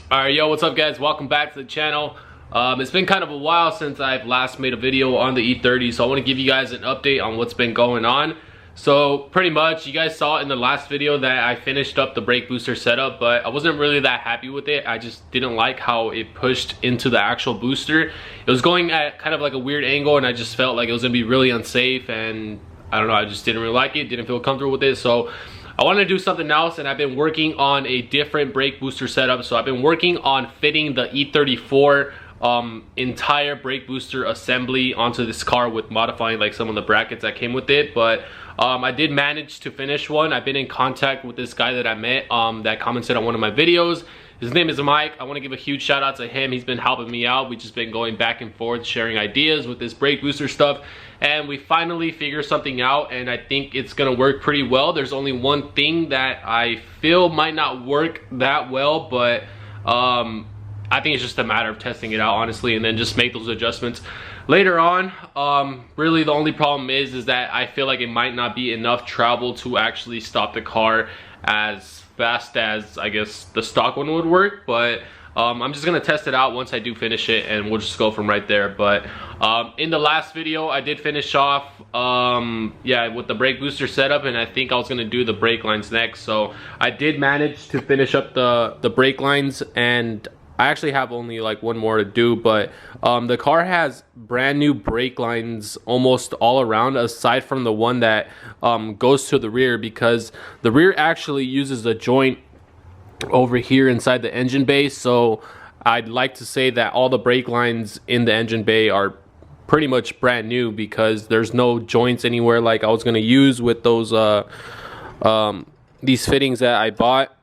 Alright, yo, what's up guys? Welcome back to the channel. It's been kind of a while since I've last made a video on the E30, so I want to give you guys an update on what's been going on. So pretty much, you guys saw in the last video that I finished up the brake booster setup, but I wasn't really that happy with it. I just didn't like how it pushed into the actual booster. It was going at kind of like a weird angle, and I just felt like it was going to be really unsafe, and I don't know, I just didn't really like it, didn't feel comfortable with it. So I wanted to do something else, and I've been working on a different brake booster setup. So I've been working on fitting the E34 entire brake booster assembly onto this car with modifying like some of the brackets that came with it. But I did manage to finish one. I've been in contact with this guy that I met that commented on one of my videos. His name is Mike. I want to give a huge shout out to him. He's been helping me out. We've just been going back and forth, sharing ideas with this brake booster stuff. And we finally figured something out, and I think it's gonna work pretty well. There's only one thing that I feel might not work that well, but I think it's just a matter of testing it out, honestly, and then just make those adjustments later on. Really, the only problem is that I feel like it might not be enough travel to actually stop the car as fast as I guess the stock one would work, but I'm just gonna test it out once I do finish it, and we'll just go from right there. But in the last video I did finish off yeah, with the brake booster setup, and I think I was gonna do the brake lines next. So I did manage to finish up the brake lines, and I actually have only like one more to do. But the car has brand new brake lines almost all around, aside from the one that goes to the rear, because the rear actually uses a joint over here inside the engine bay. So I'd like to say that all the brake lines in the engine bay are pretty much brand new, because there's no joints anywhere like I was going to use with those these fittings that I bought.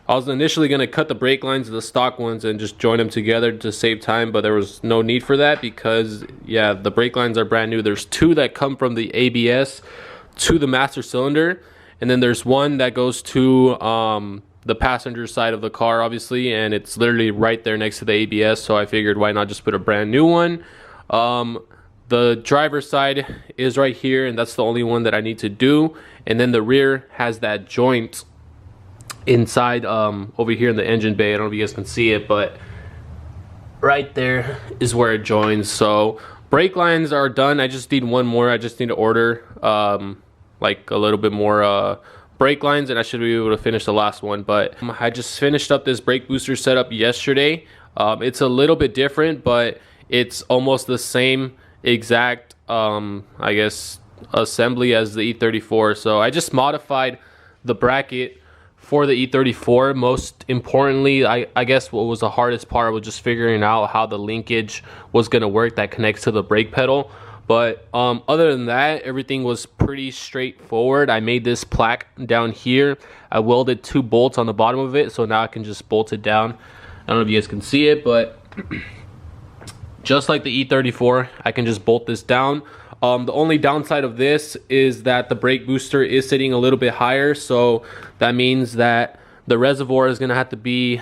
I was initially going to cut the brake lines of the stock ones and just join them together to save time, but there was no need for that, because yeah, the brake lines are brand new. There's two that come from the ABS to the master cylinder, and then there's one that goes to the passenger side of the car, obviously, and it's literally right there next to the ABS. So I figured, why not just put a brand new one. The driver's side is right here, and that's the only one that I need to do. And then the rear has that joint inside over here in the engine bay. I don't know if you guys can see it, but right there is where it joins. So brake lines are done. I just need one more. I just need to order like a little bit more brake lines, and I should be able to finish the last one. But I just finished up this brake booster setup yesterday. It's a little bit different, but it's almost the same exact I guess assembly as the E34. So I just modified the bracket for the E34. Most importantly, I guess what was the hardest part was just figuring out how the linkage was going to work that connects to the brake pedal. But other than that, everything was pretty straightforward. I made this plaque down here. I welded 2 bolts on the bottom of it, so now I can just bolt it down. I don't know if you guys can see it, but just like the E34, I can just bolt this down. The only downside of this is that the brake booster is sitting a little bit higher, so that means that the reservoir is going to have to be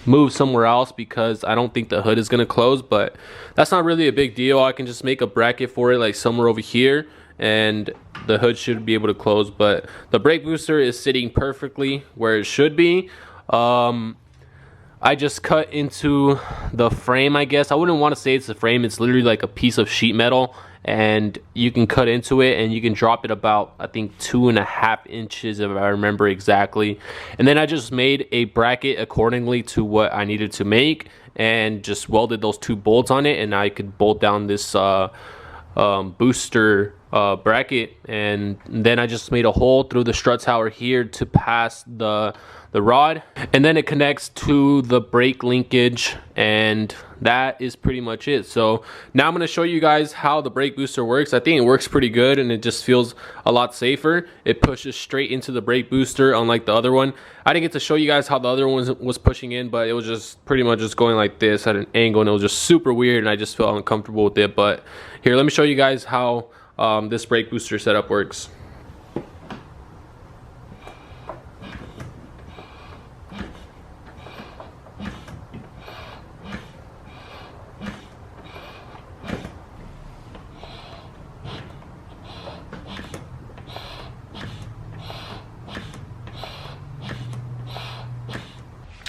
move somewhere else, because I don't think the hood is going to close. But that's not really a big deal. I can just make a bracket for it like somewhere over here, and the hood should be able to close. But the brake booster is sitting perfectly where it should be. I just cut into the frame, I guess. I wouldn't want to say it's a frame. It's literally like a piece of sheet metal, and you can cut into it and you can drop it about, I think, 2.5 inches if I remember exactly. And then I just made a bracket accordingly to what I needed to make, and just welded those 2 bolts on it, and I could bolt down this booster bracket. And then I just made a hole through the strut tower here to pass the rod, and then it connects to the brake linkage, and that is pretty much it. So now I'm going to show you guys how the brake booster works. I think it works pretty good, and it just feels a lot safer. It pushes straight into the brake booster, unlike the other one. I didn't get to show you guys how the other one was pushing in, but it was just pretty much just going like this at an angle, and it was just super weird, and I just felt uncomfortable with it. But here, let me show you guys how this brake booster setup works.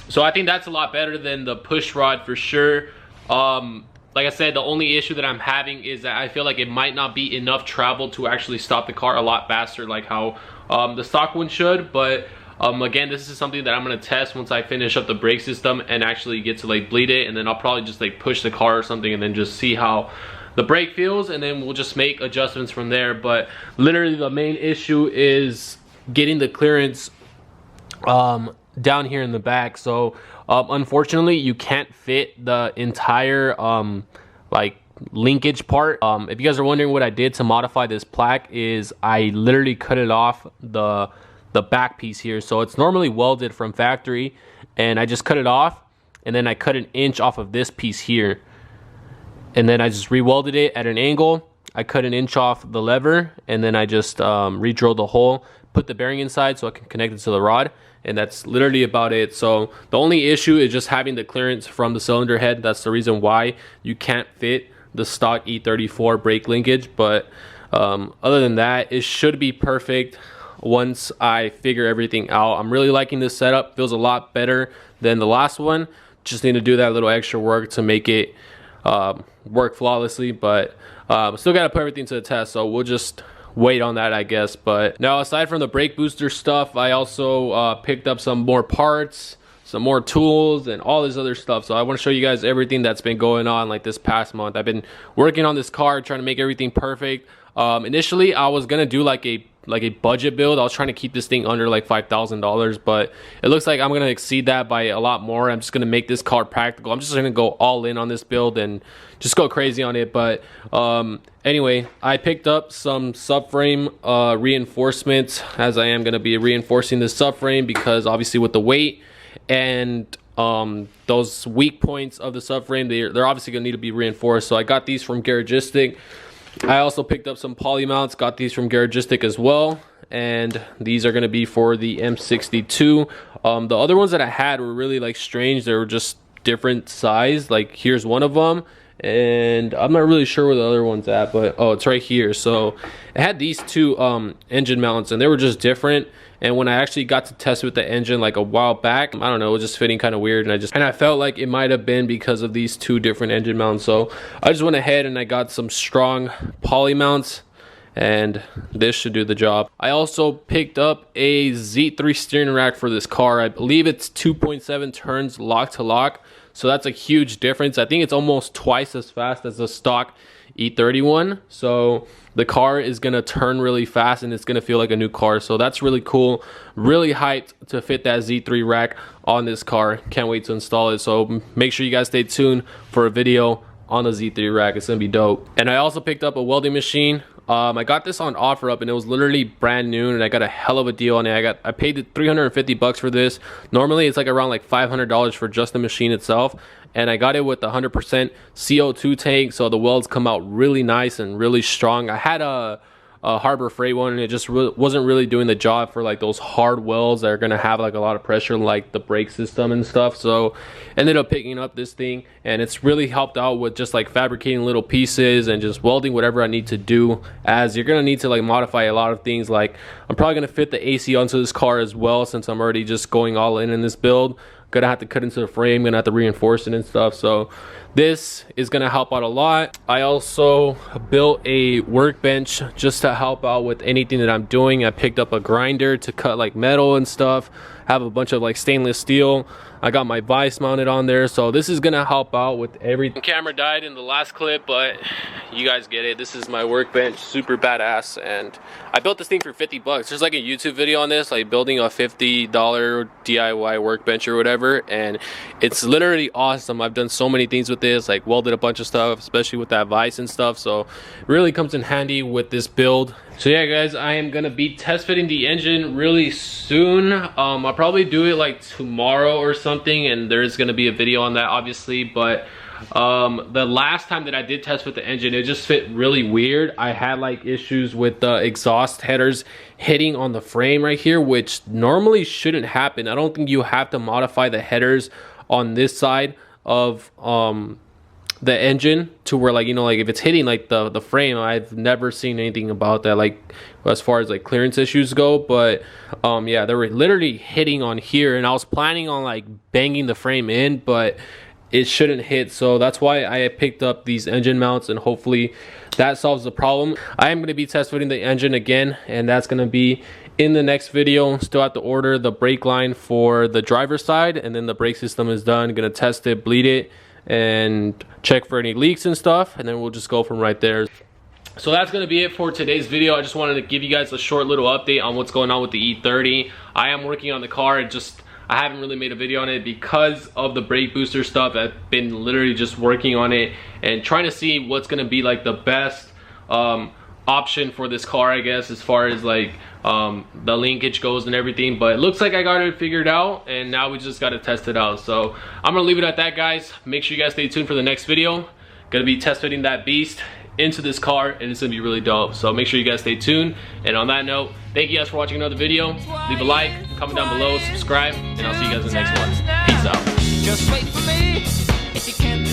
So I think that's a lot better than the push rod for sure. Like I said, the only issue that I'm having is that I feel like it might not be enough travel to actually stop the car a lot faster, like how the stock one should. But again, this is something that I'm gonna test once I finish up the brake system and actually get to like bleed it, and then I'll probably just like push the car or something and then just see how the brake feels, and then we'll just make adjustments from there. But literally the main issue is getting the clearance down here in the back. So unfortunately you can't fit the entire like linkage part. If you guys are wondering what I did to modify this plaque, is I literally cut it off the back piece here. So it's normally welded from factory, and I just cut it off, and then I cut an inch off of this piece here, and then I just re-welded it at an angle. I cut an inch off the lever, and then I just re-drilled the hole, put the bearing inside so I can connect it to the rod, and that's literally about it. So the only issue is just having the clearance from the cylinder head. That's the reason why you can't fit the stock E34 brake linkage. But other than that, it should be perfect once I figure everything out. I'm really liking this setup. Feels a lot better than the last one. Just need to do that little extra work to make it work flawlessly, but still got to put everything to the test, so we'll just wait on that, I guess. But now, aside from the brake booster stuff, I also picked up some more parts, some more tools, and all this other stuff. So I want to show you guys everything that's been going on like this past month. I've been working on this car, trying to make everything perfect. Initially I was gonna do like a budget build. I was trying to keep this thing under like $5,000, but it looks like I'm gonna exceed that by a lot more. I'm just gonna make this car practical. I'm just gonna go all in on this build and just go crazy on it. But anyway, I picked up some subframe reinforcements, as I am gonna be reinforcing this subframe, because obviously with the weight and those weak points of the subframe, they're obviously gonna need to be reinforced. So I got these from Garagistic. I also picked up some Poli Mounts, got these from Garagistic as well, and these are going to be for the M62. The other ones that I had were really like strange. They were just different size. Like here's one of them, and I'm not really sure where the other one's at, but oh, it's right here. So I had these two engine mounts, and they were just different. And when I actually got to test with the engine like a while back, I don't know, it was just fitting kind of weird, and I felt like it might have been because of these two different engine mounts. So I just went ahead and I got some strong Poli mounts, and this should do the job. I also picked up a Z3 steering rack for this car. I believe it's 2.7 turns lock to lock, so that's a huge difference. I think it's almost twice as fast as the stock E30 one. So the car is gonna turn really fast, and it's gonna feel like a new car. So that's really cool. Really hyped to fit that Z3 rack on this car. Can't wait to install it. So make sure you guys stay tuned for a video on the Z3 rack. It's gonna be dope. And I also picked up a welding machine. I got this on OfferUp, and it was literally brand new, and I got a hell of a deal on it. I paid 350 bucks for this. Normally it's like around like $500 for just the machine itself, and I got it with 100% CO2 tank, so the welds come out really nice and really strong. I had a Harbor Freight one, and it just wasn't really doing the job for like those hard welds that are gonna have like a lot of pressure, like the brake system and stuff. So ended up picking up this thing, and it's really helped out with just like fabricating little pieces and just welding whatever I need to do, as you're gonna need to like modify a lot of things. Like I'm probably gonna fit the AC onto this car as well, since I'm already just going all in this build. Gonna have to cut into the frame, gonna have to reinforce it and stuff. So this is gonna help out a lot. I also built a workbench just to help out with anything that I'm doing. I picked up a grinder to cut like metal and stuff. Have a bunch of like stainless steel. I got my vise mounted on there, so this is gonna help out with everything. The camera died in the last clip, but you guys get it. This is my workbench, super badass, and I built this thing for 50 bucks. There's like a YouTube video on this, like building a $50 DIY workbench or whatever, and it's literally awesome. I've done so many things with this, like welded a bunch of stuff, especially with that vise and stuff, so it really comes in handy with this build. So yeah guys, I am gonna be test fitting the engine really soon. I'll probably do it like tomorrow or something, and there's gonna be a video on that obviously. But the last time that I did test with the engine, it just fit really weird. I had like issues with the exhaust headers hitting on the frame right here, which normally shouldn't happen. I don't think you have to modify the headers on this side of the engine to where, like, you know, like if it's hitting like the frame. I've never seen anything about that, like as far as like clearance issues go. But yeah, they were literally hitting on here, and I was planning on like banging the frame in, but it shouldn't hit. So that's why I picked up these engine mounts, and hopefully that solves the problem. I am going to be test fitting the engine again, and that's going to be in the next video. Still have to order the brake line for the driver's side, and then the brake system is done. Gonna test it, bleed it, and check for any leaks and stuff, and then we'll just go from right there. So that's going to be it for today's video. I just wanted to give you guys a short little update on what's going on with the E30. I am working on the car. I haven't really made a video on it because of the brake booster stuff. I've been literally just working on it and trying to see what's going to be like the best option for this car, I guess, as far as like the linkage goes and everything. But it looks like I got it figured out, and now we just got to test it out. So I'm gonna leave it at that, guys. Make sure you guys stay tuned for the next video. Gonna be test fitting that beast into this car, and it's gonna be really dope. So make sure you guys stay tuned. And on that note, thank you guys for watching another video. Leave a like, comment down below, subscribe, and I'll see you guys in the next one. Peace out. Just wait for me if you can.